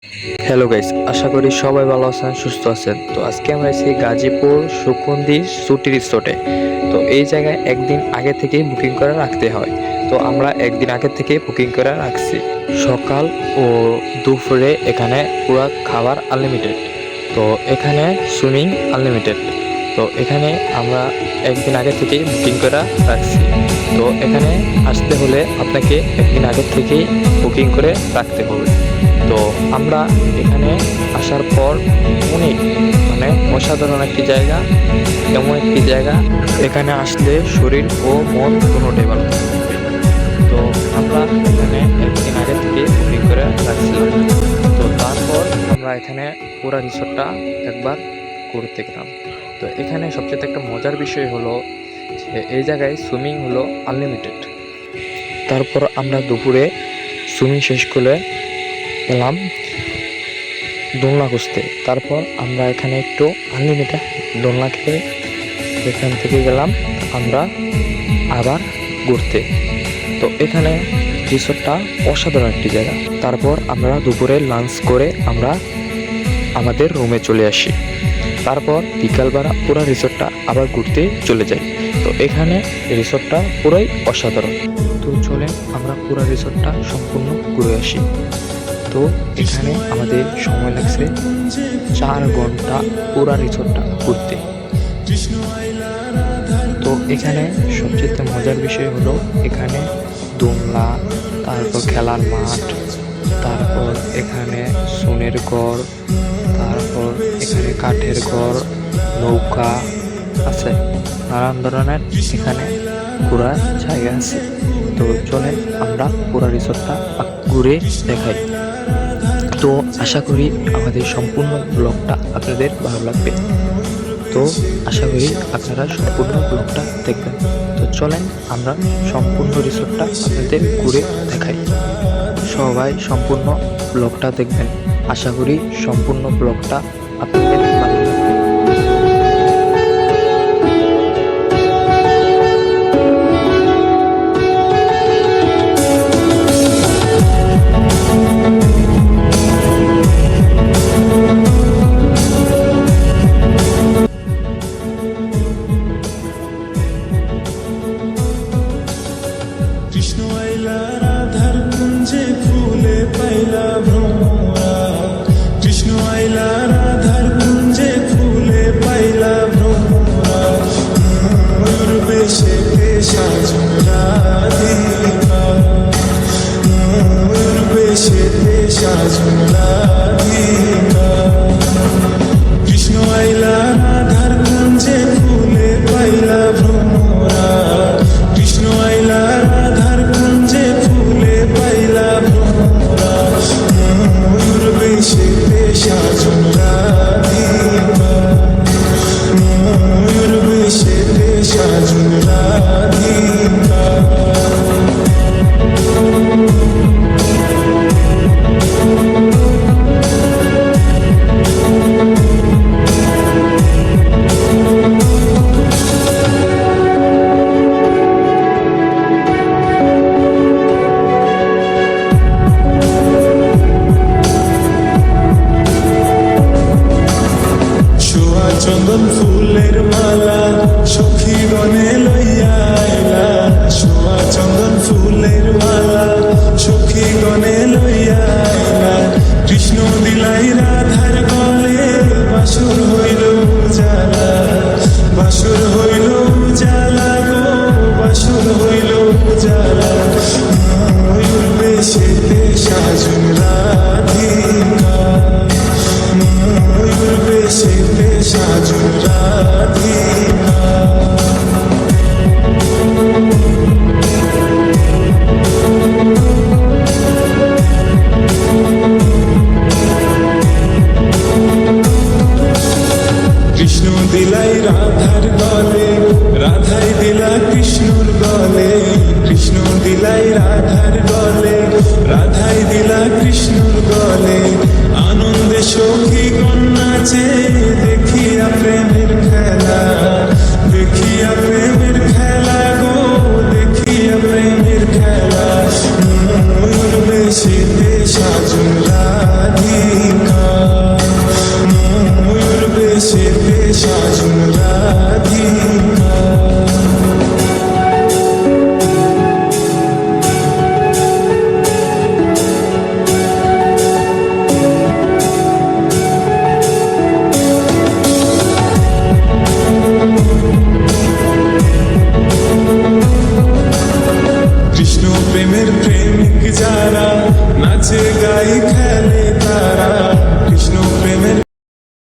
Hello guys, আশা করি সবাই ভালো আছেন, সুস্থ আছেন। তো আজকে আমরা এসেছি গাজীপুর সুকুন্দি সুটি রিসোর্টে। তো এই জায়গায় একদিন আগে থেকেই বুকিং করে রাখতে হয়। তো আমরা একদিন আগে থেকে বুকিং করে রাখছি। সকাল ও দুপুরে এখানে পুরো খাবার আনলিমিটেড। তো এখানে সুইমিং আনলিমিটেড। তো এখানে আমরা একদিন আগে থেকেই বুকিং করে রাখছি। তো এখানে আসতে হলে আপনাকে একদিন আগে থেকেই বুকিং করে রাখতে হবে। তো আমরা এখানে আসার পর অনেক অসাধারণ একটি জায়গা, এমন একটি জায়গা এখানে আসলে শরীর ও মন দুটোই ভালো থাকবে। তো আমরা এখানে একদিন আগে থেকে বুকিং করে রাখছিলাম। তো তারপর আমরা এখানে পুরো রিসোর্টটা একবার ঘুরতে গেলাম। তো এখানে সবচেয়ে একটা মজার বিষয় হলো যে এই জায়গায় সুইমিং হলো আনলিমিটেড। তারপর আমরা দুপুরে সুইমিং শেষ করে গেলাম দোলনা খুঁজতে। তারপর আমরা এখানে একটু আনলিমিটেড দোলনা খেয়ে এখান থেকে গেলাম আমরা আবার ঘুরতে। তো এখানে রিসোর্টটা অসাধারণ একটি জায়গা। তারপর আমরা দুপুরে লাঞ্চ করে আমরা আমাদের রুমে চলে আসি। তারপর বিকালবেলা পুরো রিসোর্টটা আবার ঘুরতে চলে যাই। তো এখানে রিসোর্টটা পুরোই অসাধারণ। তো চলেন আমরা পুরো রিসোর্টটা সম্পূর্ণ ঘুরে আসি। তো এখানে আমাদের সময় লাগছে 4 ঘন্টা পুরা রিসোর্টটা ঘুরতে। তো এখানে সবচেয়ে মজার বিষয় হলো এখানে দোলনা, তারপর খেলার মাঠ, তারপর এখানে সোনের ঘর, তারপর এখানে কাঠের ঘর, নৌকা আছে, নানান ধরনের এখানে ঘোরার জায়গা আছে। তো চলেন আমরা পুরা রিসোর্টটা ঘুরে দেখাই। তো আশা করি আমাদের সম্পূর্ণ ব্লগটা আপনাদের ভালো লাগবে। তো আশা করি আপনারা সম্পূর্ণ ব্লগটা দেখবেন। তো চলেন আমরা সম্পূর্ণ রিসোর্টটা আপনাদের ঘুরে দেখাই। সবাই সম্পূর্ণ ব্লগটা দেখবেন। আশা করি সম্পূর্ণ ব্লগটা আপনাদের ভালো লাগবে। কৃষ্ণ আইলা রাধার কুঞ্জে ফুলে পাইলা ভ্রমরা, কৃষ্ণ আইলা রাধার কুঞ্জে ফুলে পাইলা ভ্রমরা, ময়ূর বেশে সাজন রাধিকা, ময়ূর বেশে সাজন রাধিকা, কৃষ্ণ আইলা রাধার কুঞ্জে ফুলে পাইলা ভ্রমরা, কৃষ্ণ আইলা রাধার কুঞ্জে ফুলে পাইলা ভ্রমরা, ময়ূর বেশে সাজন রাধিকা, ময়ূর বেশে সাজন রাধিকা। চন্দন ফুলের মালা সখী গনে লইয়া আইলা, সোয়া চন্দন ফুলের মালা সখী গনে লইয়া আইলা, কৃষ্ণ দিলাই রাধার গলে বাসুর হইল উজালা, বাসুর হইল উজালা গো, বাসুর হইল উজালা, ময়ূর বেশে সাজন রাধিকা, ময়ূর বেশে সাজন রাধিকা। কৃষ্ণ দিলাই রাধার গলে, রাধাই দিলা কৃষ্ণর গলে, কৃষ্ণ দিলাই রাধার গলে, রাধাই দিলা কৃষ্ণর গলে, আনন্দে সখী নাচে দেখিয়া প্রেমের খেলা, দেখিয়া প্রেমের খেলা গো, দেখিয়া প্রেমের খেলা, ময়ূর বেশে সাজন রাধিকা। সেতে সাজন রাধিকা। কৃষ্ণ প্রেমের প্রেমিক যারা নাচে গাই খেলে